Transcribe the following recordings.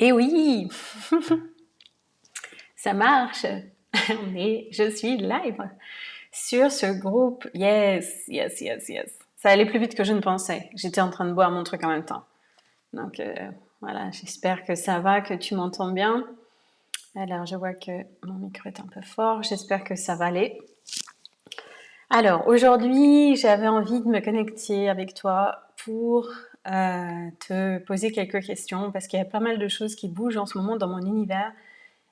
Et oui, ça marche. Je suis live sur ce groupe. Yes, yes, yes, yes. Ça allait plus vite que je ne pensais. J'étais en train de boire mon truc en même temps. Donc voilà, j'espère que ça va, que tu m'entends bien. Alors, je vois que mon micro est un peu fort. J'espère que ça va aller. Alors, aujourd'hui, j'avais envie de me connecter avec toi pour te poser quelques questions parce qu'il y a pas mal de choses qui bougent en ce moment dans mon univers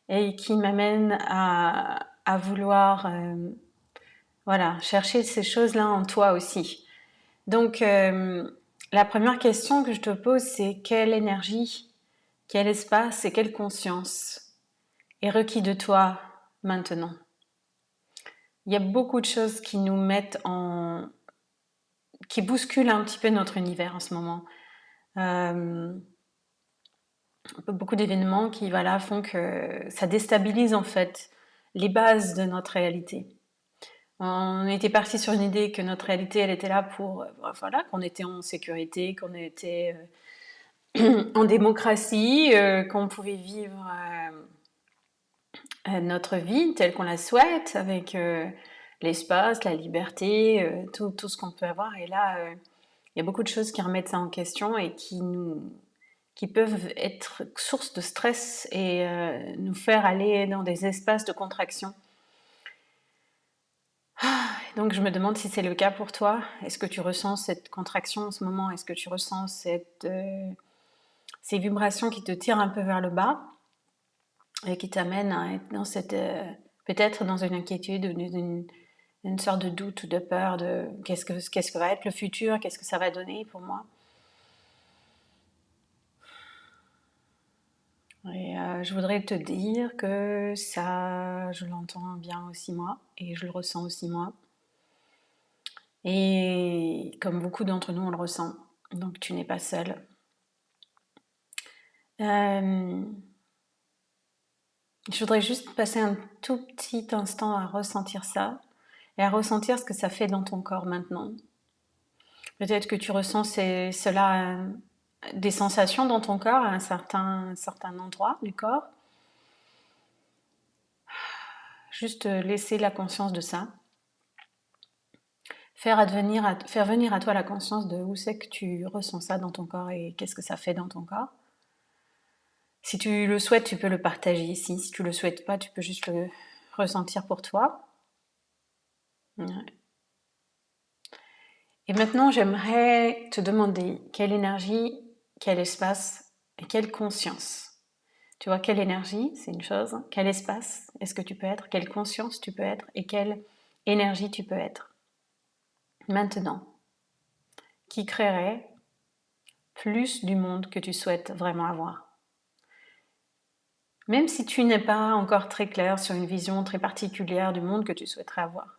et qui m'amènent à vouloir voilà, chercher ces choses-là en toi aussi. Donc, la première question que je te pose, c'est quelle énergie, quel espace et quelle conscience est requis de toi maintenant? Il y a beaucoup de choses qui nous mettent qui bousculent un petit peu notre univers en ce moment. Euh, Beaucoup d'événements qui voilà, font que ça déstabilise en fait les bases de notre réalité. On était parti sur une idée que notre réalité, elle était là pour, voilà, qu'on était en sécurité, qu'on était en démocratie, qu'on pouvait vivre notre vie telle qu'on la souhaite, avec l'espace, la liberté, tout ce qu'on peut avoir. Et là, il y a beaucoup de choses qui remettent ça en question et qui peuvent être source de stress et nous faire aller dans des espaces de contraction. Donc je me demande si c'est le cas pour toi. Est-ce que tu ressens cette contraction en ce moment? Est-ce que tu ressens ces vibrations qui te tirent un peu vers le bas et qui t'amènent à être dans cette peut-être dans une inquiétude ou une sorte de doute ou de peur de qu'est-ce que va être le futur, qu'est-ce que ça va donner pour moi? Et je voudrais te dire que ça, je l'entends bien aussi moi et je le ressens aussi moi. Et comme beaucoup d'entre nous, on le ressent. Donc tu n'es pas seul. Euh, je voudrais juste passer un tout petit instant à ressentir ça et à ressentir ce que ça fait dans ton corps maintenant. Peut-être que tu ressens cela, des sensations dans ton corps à un certain endroit du corps. Juste laisser la conscience de ça. Faire venir à toi la conscience de où c'est que tu ressens ça dans ton corps et qu'est-ce que ça fait dans ton corps. Si tu le souhaites, tu peux le partager ici. Si tu le souhaites pas, tu peux juste le ressentir pour toi. Ouais. Et maintenant, j'aimerais te demander quelle énergie, quel espace et quelle conscience. Tu vois, quelle énergie, c'est une chose. Quel espace est-ce que tu peux être? Quelle conscience tu peux être? Et quelle énergie tu peux être? Maintenant, qui créerait plus du monde que tu souhaites vraiment avoir? Même si tu n'es pas encore très clair sur une vision très particulière du monde que tu souhaiterais avoir.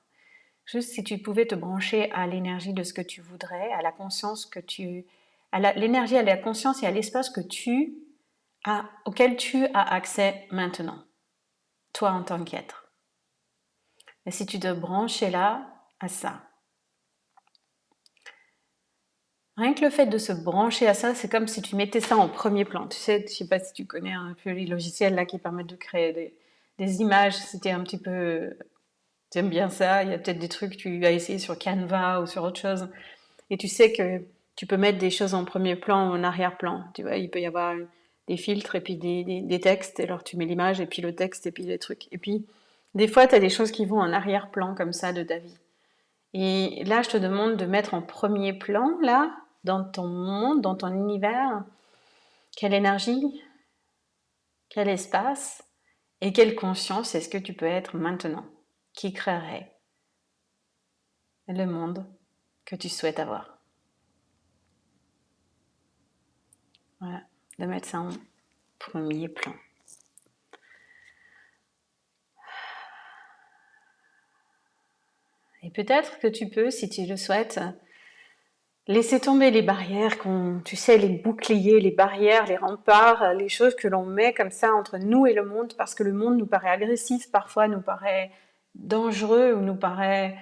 Juste si tu pouvais te brancher à l'énergie de ce que tu voudrais, à la conscience que tu... l'énergie, à la conscience et à l'espace auquel tu as accès maintenant, toi en tant qu'être. Et si tu te branchais là, à ça. Rien que le fait de se brancher à ça, c'est comme si tu mettais ça en premier plan. Tu sais, je sais pas si tu connais un peu les logiciels là qui permettent de créer des images. Si t'es un petit peu, t'aimes bien ça, il y a peut-être des trucs que tu as essayé sur Canva ou sur autre chose. Et tu sais que tu peux mettre des choses en premier plan ou en arrière-plan. Tu vois, il peut y avoir des filtres et puis des textes. Et alors tu mets l'image et puis le texte et puis les trucs. Et puis des fois, tu as des choses qui vont en arrière-plan comme ça de ta vie. Et là, je te demande de mettre en premier plan, là, dans ton monde, dans ton univers, quelle énergie, quel espace et quelle conscience est-ce que tu peux être maintenant qui créerait le monde que tu souhaites avoir. Voilà, de mettre ça en premier plan. Et peut-être que tu peux, si tu le souhaites, laisser tomber les barrières, tu sais, les boucliers, les barrières, les remparts, les choses que l'on met comme ça entre nous et le monde, parce que le monde nous paraît agressif, parfois nous paraît dangereux ou nous paraît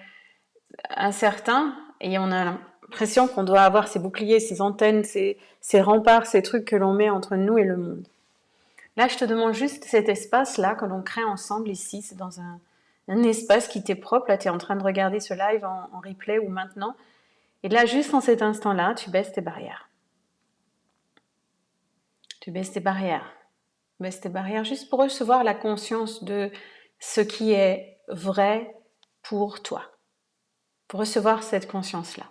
incertain, et on a l'impression qu'on doit avoir ces boucliers, ces antennes, ces remparts, ces trucs que l'on met entre nous et le monde. Là, je te demande juste cet espace-là que l'on crée ensemble ici. C'est dans un espace qui t'est propre. Là, tu es en train de regarder ce live en replay ou maintenant. Et là, juste en cet instant-là, tu baisses tes barrières. Tu baisses tes barrières. Baisse tes barrières juste pour recevoir la conscience de ce qui est vrai pour toi. Pour recevoir cette conscience-là.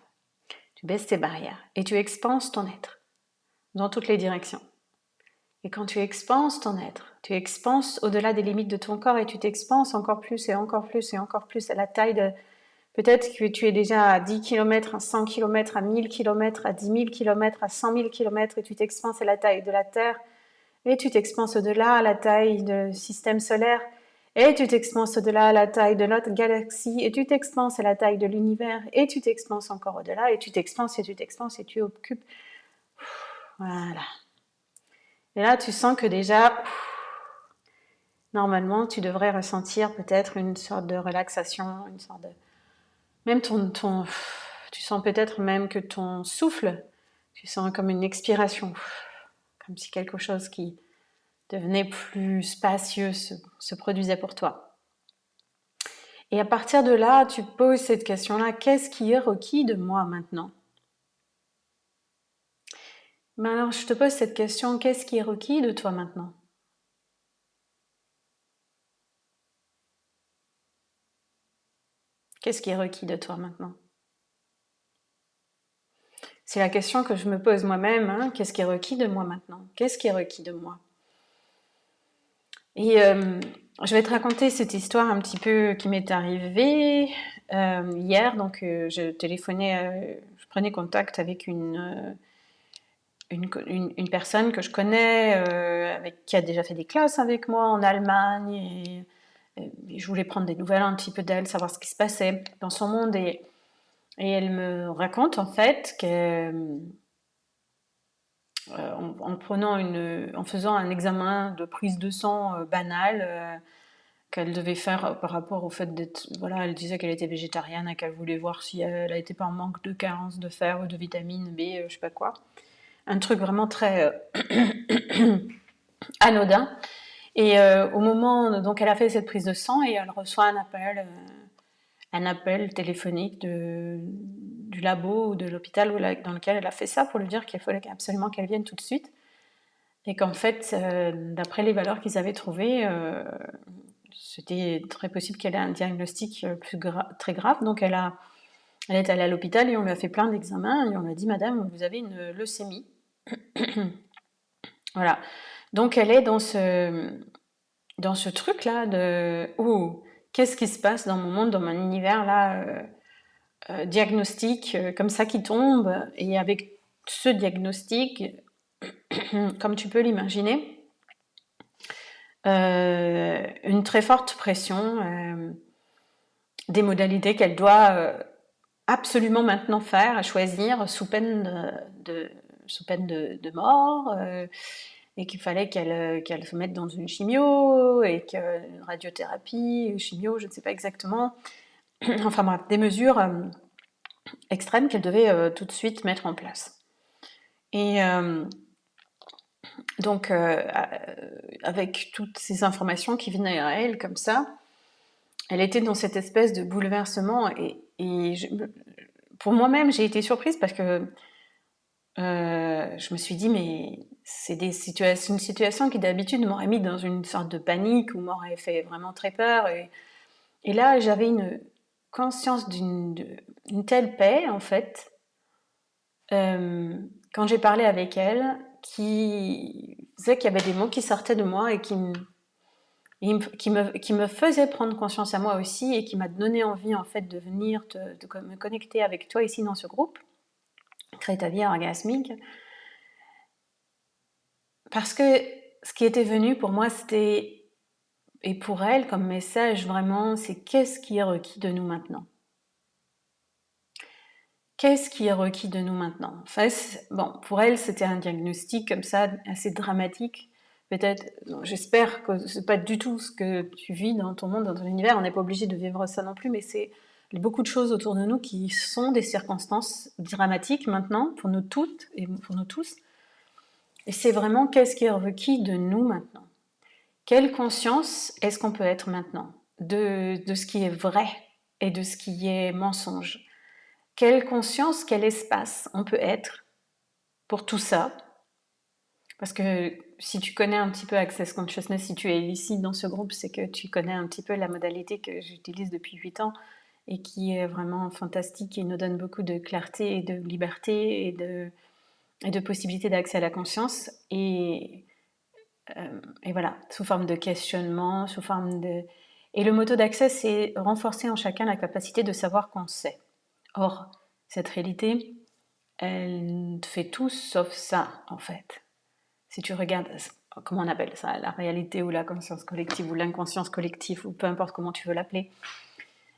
Tu baisses tes barrières et tu expanses ton être dans toutes les directions. Et quand tu expanses ton être, tu expanses au-delà des limites de ton corps et tu t'expanses encore plus et encore plus et encore plus à la taille de... Peut-être que tu es déjà à 10 km, à 100 km, à 1000 km, à 10 000 km, à 100 000 km et tu t'expanses à la taille de la Terre et tu t'expanses au-delà à la taille du système solaire et tu t'expanses au-delà à la taille de notre galaxie et tu t'expanses à la taille de l'univers et tu t'expanses encore au-delà et tu t'expanses et tu t'expanses et tu occupes. Voilà. Et là, tu sens que déjà, normalement, tu devrais ressentir peut-être une sorte de relaxation, une sorte de... Même tu sens peut-être même que ton souffle, tu sens comme une expiration, comme si quelque chose qui devenait plus spacieux se produisait pour toi. Et à partir de là, tu poses cette question-là, qu'est-ce qui est requis de moi maintenant? Mais alors, je te pose cette question, qu'est-ce qui est requis de toi maintenant? Qu'est-ce qui est requis de toi maintenant? C'est la question que je me pose moi-même, hein. Qu'est-ce qui est requis de moi maintenant? Qu'est-ce qui est requis de moi? Et je vais te raconter cette histoire un petit peu qui m'est arrivée hier. Donc, je téléphonais, je prenais contact avec une personne que je connais, qui a déjà fait des classes avec moi en Allemagne. Et je voulais prendre des nouvelles un petit peu d'elle, savoir ce qui se passait dans son monde. Et elle me raconte en fait que en faisant un examen de prise de sang banal qu'elle devait faire par rapport au fait d'être, voilà, elle disait qu'elle était végétarienne et qu'elle voulait voir si elle n'était pas en manque de carence de fer ou de vitamine B, je sais pas quoi. Un truc vraiment très anodin. Et au moment, donc elle a fait cette prise de sang et elle reçoit un appel téléphonique du labo ou de l'hôpital dans lequel elle a fait ça pour lui dire qu'il fallait absolument qu'elle vienne tout de suite. Et qu'en fait, d'après les valeurs qu'ils avaient trouvées, c'était très possible qu'elle ait un diagnostic très grave. Donc elle est allée à l'hôpital et on lui a fait plein d'examens et on lui a dit, madame, vous avez une leucémie. Voilà. Donc elle est dans ce truc-là de qu'est-ce qui se passe dans mon monde, dans mon univers là, diagnostic comme ça qui tombe, et avec ce diagnostic, comme tu peux l'imaginer, une très forte pression, des modalités qu'elle doit absolument maintenant faire, à choisir sous peine de mort, et qu'il fallait qu'elle se mette dans une chimio, et une radiothérapie, une chimio, je ne sais pas exactement. Enfin bref, des mesures extrêmes qu'elle devait tout de suite mettre en place. Et donc, avec toutes ces informations qui venaient à elle comme ça, elle était dans cette espèce de bouleversement. Pour moi-même, j'ai été surprise parce que je me suis dit, mais c'est une situation qui d'habitude m'aurait mis dans une sorte de panique ou m'aurait fait vraiment très peur. Et là, j'avais une conscience d'une telle paix, en fait, quand j'ai parlé avec elle, qui faisait qu'il y avait des mots qui sortaient de moi et qui me faisait prendre conscience à moi aussi, et qui m'a donné envie, en fait, de venir me connecter avec toi ici dans ce groupe, Crée ta vie orgasmique. Parce que ce qui était venu pour moi, c'était, et pour elle comme message vraiment, c'est qu'est-ce qui est requis de nous maintenant? Qu'est-ce qui est requis de nous maintenant? Enfin, bon, pour elle, c'était un diagnostic comme ça, assez dramatique. Peut-être, j'espère que c'est pas du tout ce que tu vis dans ton monde, dans ton univers. On n'est pas obligé de vivre ça non plus, mais c'est beaucoup de choses autour de nous qui sont des circonstances dramatiques maintenant, pour nous toutes et pour nous tous. Et c'est vraiment qu'est-ce qui est requis de nous maintenant. Quelle conscience est-ce qu'on peut être maintenant de ce qui est vrai et de ce qui est mensonge? Quelle conscience, quel espace on peut être pour tout ça? Parce que si tu connais un petit peu Access Consciousness, si tu es ici dans ce groupe, c'est que tu connais un petit peu la modalité que j'utilise depuis 8 ans et qui est vraiment fantastique et nous donne beaucoup de clarté et de liberté et de possibilités d'accès à la conscience. Et voilà, sous forme de questionnement, sous forme de... Et le motto d'accès, c'est renforcer en chacun la capacité de savoir qu'on sait. Or, cette réalité, elle fait tout sauf ça, en fait. Si tu regardes, comment on appelle ça, la réalité ou la conscience collective ou l'inconscience collective, ou peu importe comment tu veux l'appeler.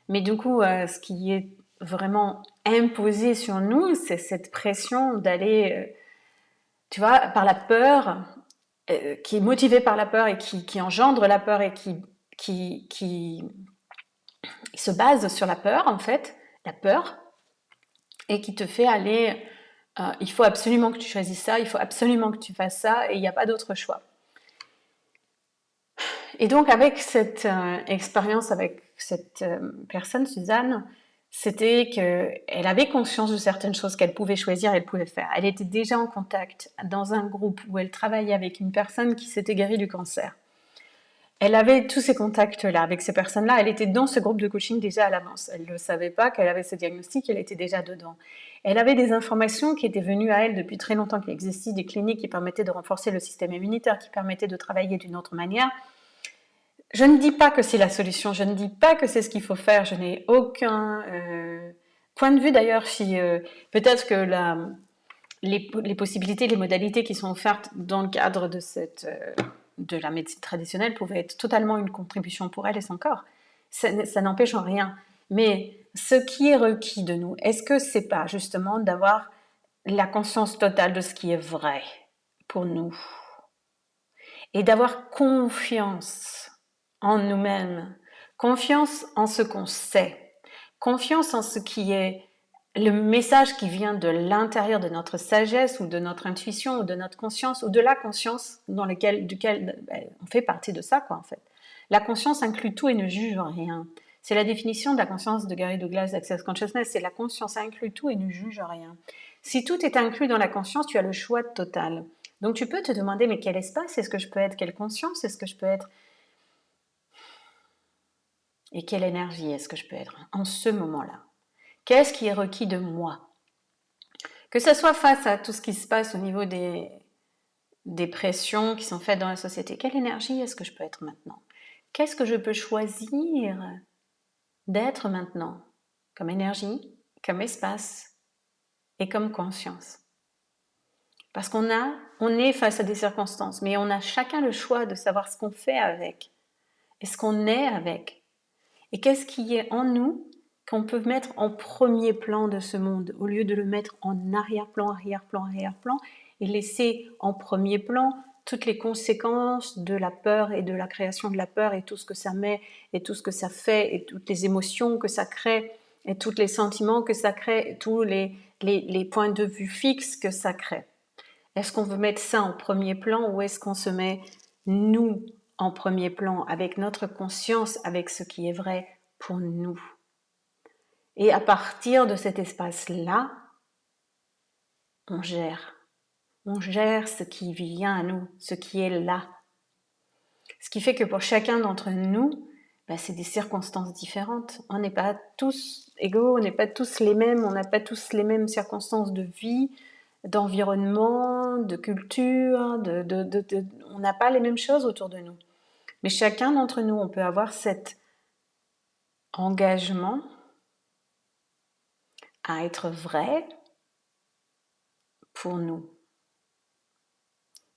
Mais du coup, ce qui est vraiment imposé sur nous, c'est cette pression d'aller, tu vois, par la peur, qui est motivée par la peur et qui engendre la peur et qui se base sur la peur, en fait, la peur, et qui te fait aller, il faut absolument que tu choisisses ça, il faut absolument que tu fasses ça, et il n'y a pas d'autre choix. Et donc avec cette expérience avec cette personne, Suzanne, c'était qu'elle avait conscience de certaines choses qu'elle pouvait choisir, elle pouvait faire. Elle était déjà en contact dans un groupe où elle travaillait avec une personne qui s'était guérie du cancer. Elle avait tous ces contacts-là avec ces personnes-là. Elle était dans ce groupe de coaching déjà à l'avance. Elle ne savait pas qu'elle avait ce diagnostic, elle était déjà dedans. Elle avait des informations qui étaient venues à elle depuis très longtemps, qu'il existait des cliniques qui permettaient de renforcer le système immunitaire, qui permettaient de travailler d'une autre manière. Je ne dis pas que c'est la solution, je ne dis pas que c'est ce qu'il faut faire, je n'ai aucun point de vue d'ailleurs si peut-être que les possibilités, les modalités qui sont offertes dans le cadre de la médecine traditionnelle pouvaient être totalement une contribution pour elle et son corps. Ça n'empêche en rien. Mais ce qui est requis de nous, est-ce que c'est pas justement d'avoir la conscience totale de ce qui est vrai pour nous et d'avoir confiance en nous-mêmes, confiance en ce qu'on sait, confiance en ce qui est le message qui vient de l'intérieur de notre sagesse ou de notre intuition ou de notre conscience ou de la conscience duquel on fait partie de ça, quoi, en fait. La conscience inclut tout et ne juge rien. C'est la définition de la conscience de Gary Douglas d'Access Consciousness, c'est la conscience inclut tout et ne juge rien. Si tout est inclus dans la conscience, tu as le choix total. Donc tu peux te demander, mais quel espace est-ce que je peux être? Quelle conscience est-ce que je peux être? Et quelle énergie est-ce que je peux être en ce moment-là? Qu'est-ce qui est requis de moi? Que ce soit face à tout ce qui se passe au niveau des pressions qui sont faites dans la société, quelle énergie est-ce que je peux être maintenant? Qu'est-ce que je peux choisir d'être maintenant? Comme énergie, comme espace et comme conscience. Parce on est face à des circonstances, mais on a chacun le choix de savoir ce qu'on fait avec et ce qu'on est avec. Et qu'est-ce qui est en nous qu'on peut mettre en premier plan de ce monde, au lieu de le mettre en arrière-plan, arrière-plan, arrière-plan, et laisser en premier plan toutes les conséquences de la peur et de la création de la peur et tout ce que ça met et tout ce que ça fait et toutes les émotions que ça crée et tous les sentiments que ça crée et tous les points de vue fixes que ça crée. Est-ce qu'on veut mettre ça en premier plan ou est-ce qu'on se met nous en premier plan avec notre conscience, avec ce qui est vrai pour nous? Et à partir de cet espace-là, on gère. On gère ce qui vient à nous, ce qui est là. Ce qui fait que pour chacun d'entre nous, c'est des circonstances différentes. On n'est pas tous égaux, on n'est pas tous les mêmes, on n'a pas tous les mêmes circonstances de vie, d'environnement, de culture, on n'a pas les mêmes choses autour de nous. Mais chacun d'entre nous, on peut avoir cet engagement à être vrai pour nous.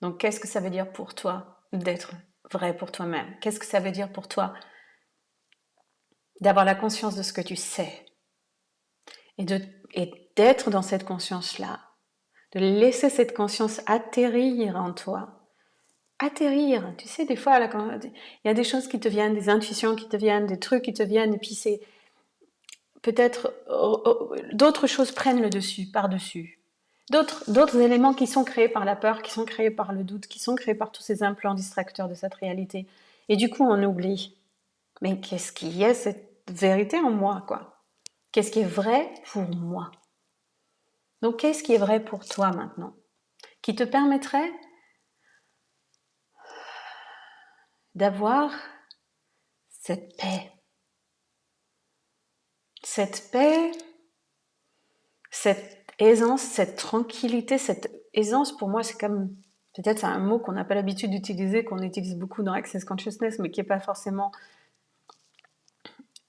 Donc, qu'est-ce que ça veut dire pour toi d'être vrai pour toi-même? Qu'est-ce que ça veut dire pour toi d'avoir la conscience de ce que tu sais et d'être dans cette conscience-là, de laisser cette conscience atterrir en toi? Atterrir, tu sais, des fois, il y a des choses qui te viennent, des intuitions qui te viennent, des trucs qui te viennent, et puis c'est peut-être d'autres choses prennent le dessus, par-dessus. d'autres éléments qui sont créés par la peur, qui sont créés par le doute, qui sont créés par tous ces implants distracteurs de cette réalité. Et du coup, on oublie. Mais qu'est-ce qui est cette vérité en moi, quoi? Qu'est-ce qui est vrai pour moi? Donc, qu'est-ce qui est vrai pour toi maintenant? Qui te permettrait d'avoir cette paix. Cette paix, cette aisance, cette tranquillité, cette aisance, pour moi, c'est comme, peut-être c'est un mot qu'on n'a pas l'habitude d'utiliser, qu'on utilise beaucoup dans Access Consciousness, mais qui n'est pas forcément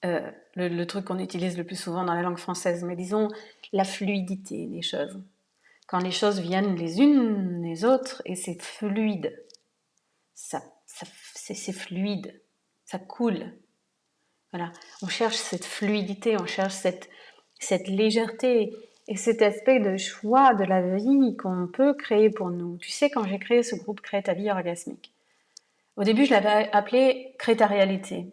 le truc qu'on utilise le plus souvent dans la langue française, mais disons la fluidité des choses. Quand les choses viennent les unes les autres et c'est fluide, c'est fluide, ça coule. Voilà, on cherche cette fluidité, on cherche cette légèreté et cet aspect de choix de la vie qu'on peut créer pour nous. Tu sais, quand j'ai créé ce groupe Crée ta vie orgasmique, au début je l'avais appelé Crée ta réalité.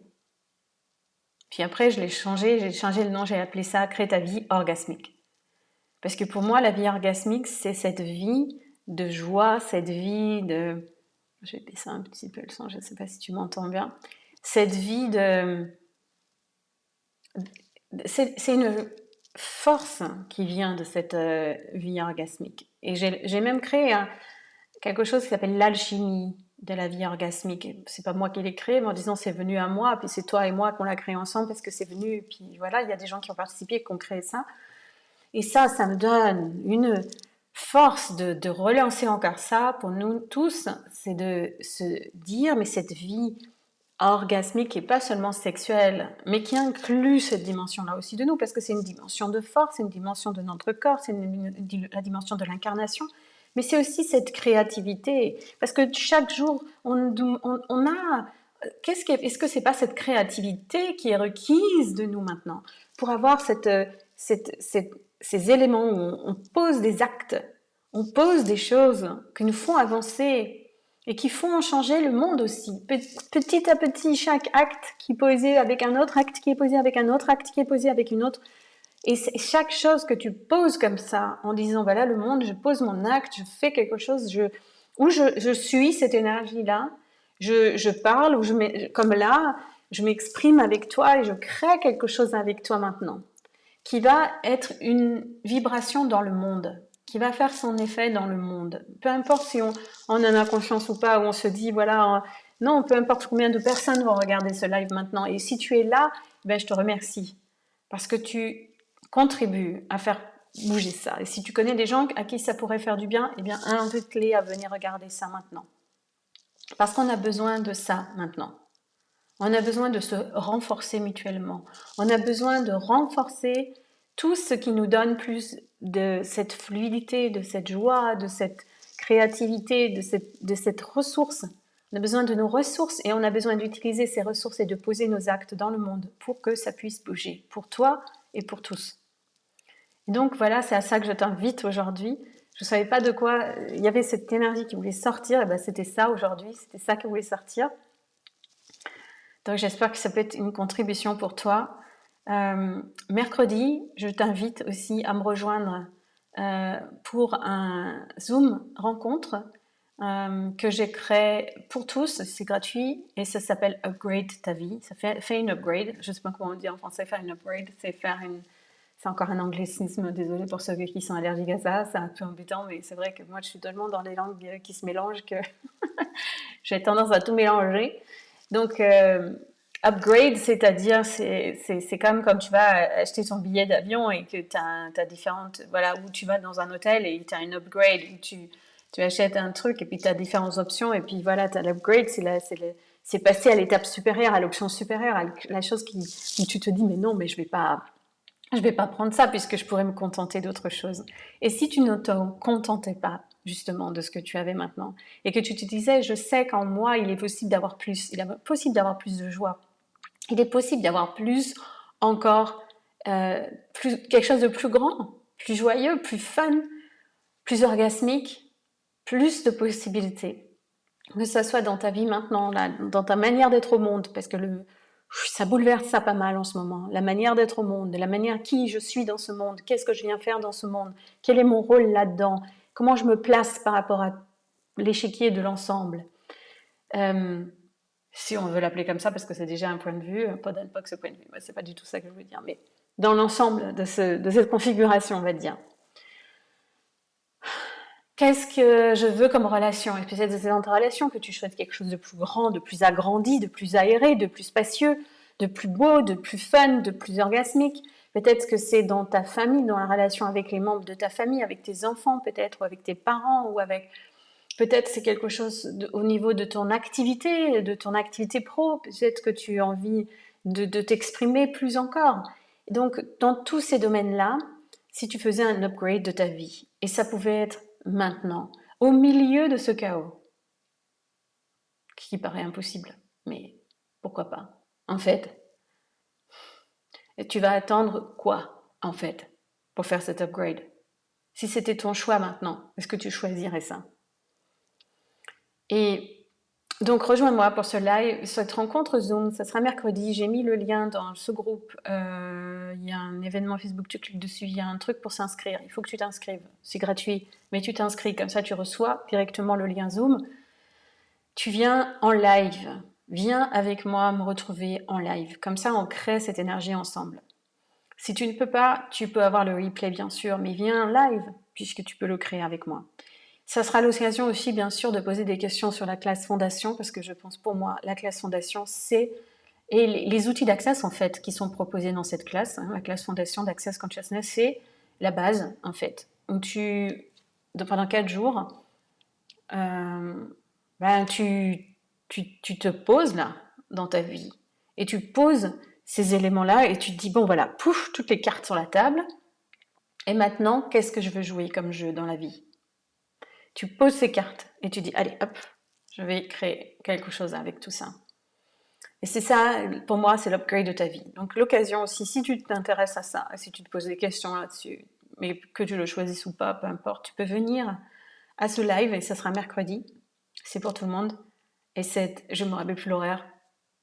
Puis après j'ai changé le nom, j'ai appelé ça Crée ta vie orgasmique. Parce que pour moi, la vie orgasmique, c'est cette vie de joie, cette vie de... Je vais baisser un petit peu le son, je ne sais pas si tu m'entends bien. Cette vie de... C'est une force qui vient de cette vie orgasmique. Et j'ai même créé quelque chose qui s'appelle l'alchimie de la vie orgasmique. C'est pas moi qui l'ai créé, mais en disant c'est venu à moi, puis c'est toi et moi qu'on l'a créé ensemble parce que c'est venu. Et puis voilà, il y a des gens qui ont participé et qui ont créé ça. Et ça me donne une force de relancer encore ça pour nous tous, c'est de se dire, mais cette vie orgasmique qui n'est pas seulement sexuelle, mais qui inclut cette dimension-là aussi de nous, parce que c'est une dimension de force, c'est une dimension de notre corps, c'est la dimension de l'incarnation, mais c'est aussi cette créativité, parce que chaque jour, on a... Est-ce que c'est pas cette créativité qui est requise de nous maintenant pour avoir ces éléments où on pose des actes, on pose des choses qui nous font avancer et qui font changer le monde aussi. Petit à petit, chaque acte qui est posé avec un autre acte, qui est posé avec un autre acte, qui est posé avec une autre. Et chaque chose que tu poses comme ça, en disant, voilà, le monde, je pose mon acte, je fais quelque chose, je suis cette énergie-là, je parle, comme là, je m'exprime avec toi et je crée quelque chose avec toi maintenant, qui va être une vibration dans le monde, qui va faire son effet dans le monde. Peu importe si on en a conscience ou pas, ou on se dit, voilà, non, peu importe combien de personnes vont regarder ce live maintenant. Et si tu es là, ben, je te remercie. Parce que tu contribues à faire bouger ça. Et si tu connais des gens à qui ça pourrait faire du bien, eh bien, invite-les à venir regarder ça maintenant. Parce qu'on a besoin de ça maintenant. On a besoin de se renforcer mutuellement. On a besoin de renforcer tout ce qui nous donne plus de cette fluidité, de cette joie, de cette créativité, de cette ressource. On a besoin de nos ressources et on a besoin d'utiliser ces ressources et de poser nos actes dans le monde pour que ça puisse bouger, pour toi et pour tous. Et donc voilà, c'est à ça que je t'invite aujourd'hui. Je ne savais pas de quoi, il y avait cette énergie qui voulait sortir, et ben c'était ça aujourd'hui, c'était ça qui voulait sortir. Donc j'espère que ça peut être une contribution pour toi. Mercredi, je t'invite aussi à me rejoindre pour un Zoom rencontre que j'ai créé pour tous. C'est gratuit et ça s'appelle Upgrade ta vie. Ça fait une upgrade. Je ne sais pas comment on dit en français, faire une upgrade. C'est encore un anglicisme, désolé pour ceux qui sont allergiques à ça, c'est un peu embêtant, mais c'est vrai que moi je suis tellement dans les langues qui se mélangent que j'ai tendance à tout mélanger. Donc, upgrade, c'est-à-dire, c'est comme tu vas acheter ton billet d'avion et que tu as différentes. Voilà, où tu vas dans un hôtel et tu as une upgrade, où tu achètes un truc et puis tu as différentes options, et puis voilà, tu as l'upgrade, c'est passer à l'étape supérieure, à l'option supérieure, à la chose où tu te dis, mais non, mais je vais pas prendre ça puisque je pourrais me contenter d'autre chose. Et si tu ne te contentais pas justement de ce que tu avais maintenant et que tu te disais, je sais qu'en moi, il est possible d'avoir plus, il est possible d'avoir plus de joie, il est possible d'avoir plus encore, quelque chose de plus grand, plus joyeux, plus fun, plus orgasmique, plus de possibilités. Que ça soit dans ta vie maintenant, là, dans ta manière d'être au monde, parce que Ça bouleverse ça pas mal en ce moment. La manière d'être au monde, la manière qui je suis dans ce monde, qu'est-ce que je viens faire dans ce monde, quel est mon rôle là-dedans, comment je me place par rapport à l'échiquier de l'ensemble. Euh, si on veut l'appeler comme ça, parce que c'est déjà un point de vue, pas ce point de vue, c'est pas du tout ça que je veux dire, mais dans l'ensemble de cette configuration, on va dire. Qu'est-ce que je veux comme relation? Et peut-être c'est dans ta relation que tu choisis quelque chose de plus grand, de plus agrandi, de plus aéré, de plus spacieux, de plus beau, de plus fun, de plus orgasmique. Peut-être que c'est dans ta famille, dans la relation avec les membres de ta famille, avec tes enfants peut-être, ou avec tes parents, ou avec... Peut-être c'est quelque chose au niveau de ton activité pro. Peut-être que tu as envie de t'exprimer plus encore. Donc, dans tous ces domaines-là, si tu faisais un upgrade de ta vie, et ça pouvait être maintenant, au milieu de ce chaos, qui paraît impossible, mais pourquoi pas? En fait, tu vas attendre quoi, en fait, pour faire cet upgrade? Si c'était ton choix maintenant, est-ce que tu choisirais ça? Et donc, rejoins-moi pour ce live, cette rencontre Zoom, ça sera mercredi. J'ai mis le lien dans ce groupe. Il y a un événement Facebook, tu cliques dessus, il y a un truc pour s'inscrire. Il faut que tu t'inscrives. C'est gratuit, mais tu t'inscris. Comme ça, tu reçois directement le lien Zoom. Tu viens en live. Viens avec moi me retrouver en live. Comme ça, on crée cette énergie ensemble. Si tu ne peux pas, tu peux avoir le replay, bien sûr, mais viens en live, puisque tu peux le créer avec moi. Ça sera l'occasion aussi, bien sûr, de poser des questions sur la classe fondation, parce que je pense pour moi, la classe fondation, c'est... Et les outils d'access, en fait, qui sont proposés dans cette classe, la classe fondation d'Access Consciousness, c'est la base, en fait, où pendant 4 jours, euh, tu te poses là, dans ta vie, et tu poses ces éléments-là, et tu te dis, bon voilà, pouf, toutes les cartes sur la table, et maintenant, qu'est-ce que je veux jouer comme jeu dans la vie? Tu poses ces cartes et tu dis, allez, hop, je vais créer quelque chose avec tout ça. Et c'est ça, pour moi, c'est l'upgrade de ta vie. Donc l'occasion aussi, si tu t'intéresses à ça, si tu te poses des questions là-dessus, mais que tu le choisisses ou pas, peu importe, tu peux venir à ce live et ça sera mercredi. C'est pour tout le monde. Et je me rappelle plus l'horaire,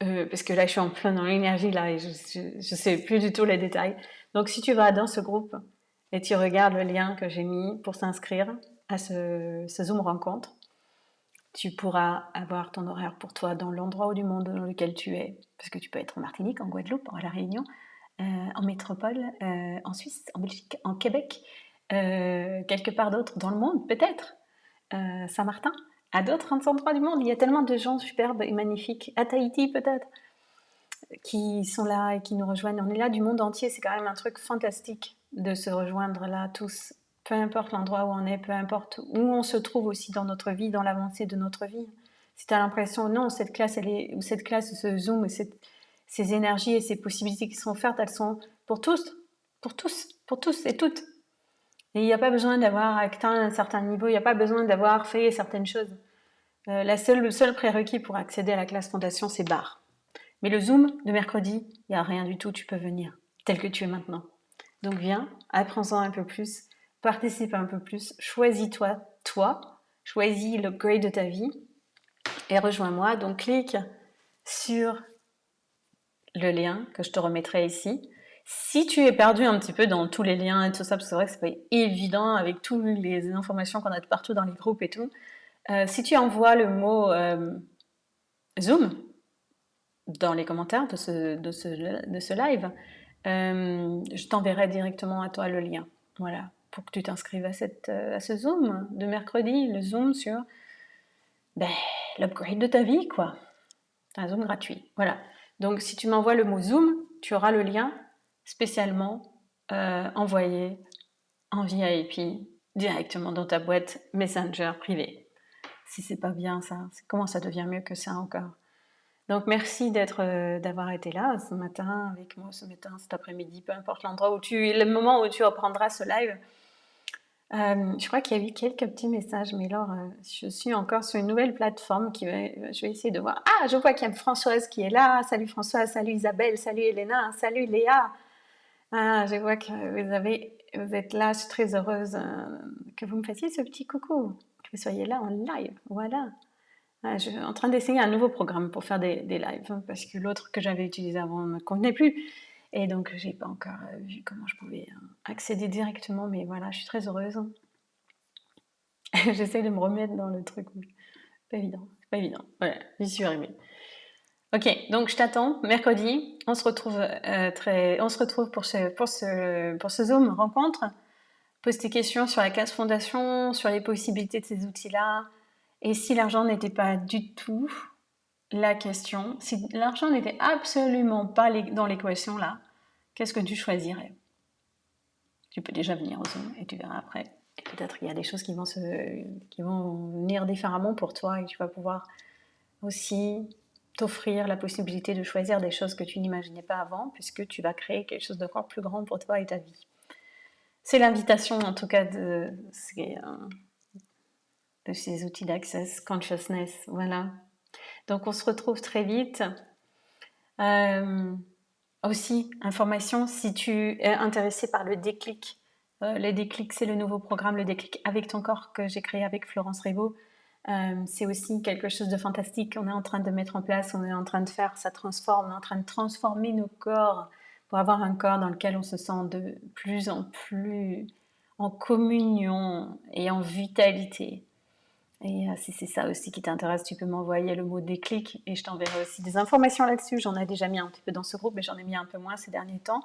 parce que là, je suis en plein dans l'énergie là et je sais plus du tout les détails. Donc si tu vas dans ce groupe et tu regardes le lien que j'ai mis pour s'inscrire à ce Zoom rencontre, tu pourras avoir ton horaire pour toi dans l'endroit du monde dans lequel tu es, parce que tu peux être en Martinique, en Guadeloupe, à La Réunion, en métropole, en Suisse, en Belgique, en Québec, quelque part d'autre dans le monde, peut-être, Saint-Martin, à d'autres endroits du monde. Il y a tellement de gens superbes et magnifiques, à Tahiti peut-être, qui sont là et qui nous rejoignent. On est là du monde entier, c'est quand même un truc fantastique de se rejoindre là tous, peu importe l'endroit où on est, peu importe où on se trouve aussi dans notre vie, dans l'avancée de notre vie. Si tu as l'impression, non, cette classe, ou cette classe, ce Zoom, ces énergies et ces possibilités qui sont offertes, elles sont pour tous, pour tous et toutes. Et il n'y a pas besoin d'avoir atteint un certain niveau, il n'y a pas besoin d'avoir fait certaines choses. Le seul prérequis pour accéder à la classe fondation, c'est barre. Mais le Zoom de mercredi, il n'y a rien du tout, tu peux venir, tel que tu es maintenant. Donc viens, apprends-en un peu plus, participe un peu plus, choisis-toi, choisis l'upgrade de ta vie et rejoins-moi. Donc clique sur le lien que je te remettrai ici. Si tu es perdu un petit peu dans tous les liens et tout ça, parce que c'est vrai que c'est pas évident avec toutes les informations qu'on a de partout dans les groupes et tout, si tu envoies le mot Zoom dans les commentaires de ce live, je t'enverrai directement à toi le lien. Voilà, pour que tu t'inscrives à ce Zoom de mercredi, le Zoom sur l'upgrade de ta vie, quoi. C'est un Zoom gratuit. Voilà. Donc, si tu m'envoies le mot Zoom, tu auras le lien spécialement envoyé en VIP directement dans ta boîte Messenger privée. Si c'est pas bien ça, comment ça devient mieux que ça encore? Donc merci d'avoir été là ce matin avec moi, ce matin, cet après-midi, peu importe l'endroit le moment où tu reprendras ce live. Je crois qu'il y a eu quelques petits messages, mais alors je suis encore sur une nouvelle plateforme je vais essayer de voir. Ah, je vois qu'il y a Françoise qui est là. Salut Françoise, salut Isabelle, salut Elena, salut Léa. Ah, je vois que vous êtes là. Je suis très heureuse que vous me fassiez ce petit coucou, que vous soyez là en live. Voilà. Je suis en train d'essayer un nouveau programme pour faire des lives, hein, parce que l'autre que j'avais utilisé avant ne me convenait plus. Et donc, j'ai pas encore vu comment je pouvais accéder directement, mais voilà, je suis très heureuse. J'essaie de me remettre dans le truc. Pas évident, c'est pas évident. Voilà, j'y suis arrivée. Ok, donc je t'attends mercredi. On se retrouve pour ce Zoom rencontre. Pose tes questions sur la case fondation, sur les possibilités de ces outils-là. Et si l'argent n'était pas du tout la question, si l'argent n'était absolument pas dans l'équation là, qu'est-ce que tu choisirais? Tu peux déjà venir au Zoom et tu verras après. Et peut-être il y a des choses qui vont venir différemment pour toi et tu vas pouvoir aussi t'offrir la possibilité de choisir des choses que tu n'imaginais pas avant, puisque tu vas créer quelque chose d'encore plus grand pour toi et ta vie. C'est l'invitation, en tout cas, de ces outils d'Access Consciousness. Voilà. Donc, on se retrouve très vite. Aussi, information, si tu es intéressé par le déclic. Le déclic, c'est le nouveau programme, le déclic avec ton corps que j'ai créé avec Florence Rebaud. C'est aussi quelque chose de fantastique qu'on est en train de mettre en place, on est en train de faire, ça transforme, on est en train de transformer nos corps pour avoir un corps dans lequel on se sent de plus en plus en communion et en vitalité. Et si c'est ça aussi qui t'intéresse, tu peux m'envoyer le mot déclic et je t'enverrai aussi des informations là-dessus. J'en ai déjà mis un petit peu dans ce groupe, mais j'en ai mis un peu moins ces derniers temps.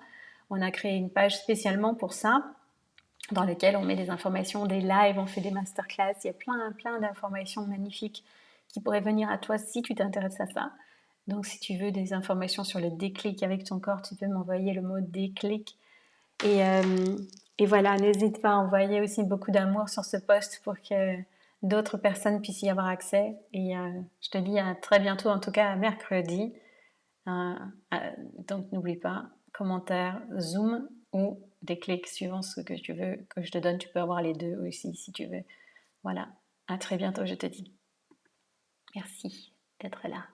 On a créé une page spécialement pour ça, dans lequel on met des informations, des lives, on fait des masterclass. Il y a plein d'informations magnifiques qui pourraient venir à toi si tu t'intéresses à ça. Donc, si tu veux des informations sur le déclic avec ton corps, tu peux m'envoyer le mot déclic. Et voilà, n'hésite pas à envoyer aussi beaucoup d'amour sur ce post pour que d'autres personnes puissent y avoir accès. Et je te dis à très bientôt, en tout cas à mercredi. Donc n'oublie pas, commentaire, Zoom ou déclic suivant ce que tu veux que je te donne. Tu peux avoir les deux aussi si tu veux. Voilà, à très bientôt, je te dis. Merci d'être là.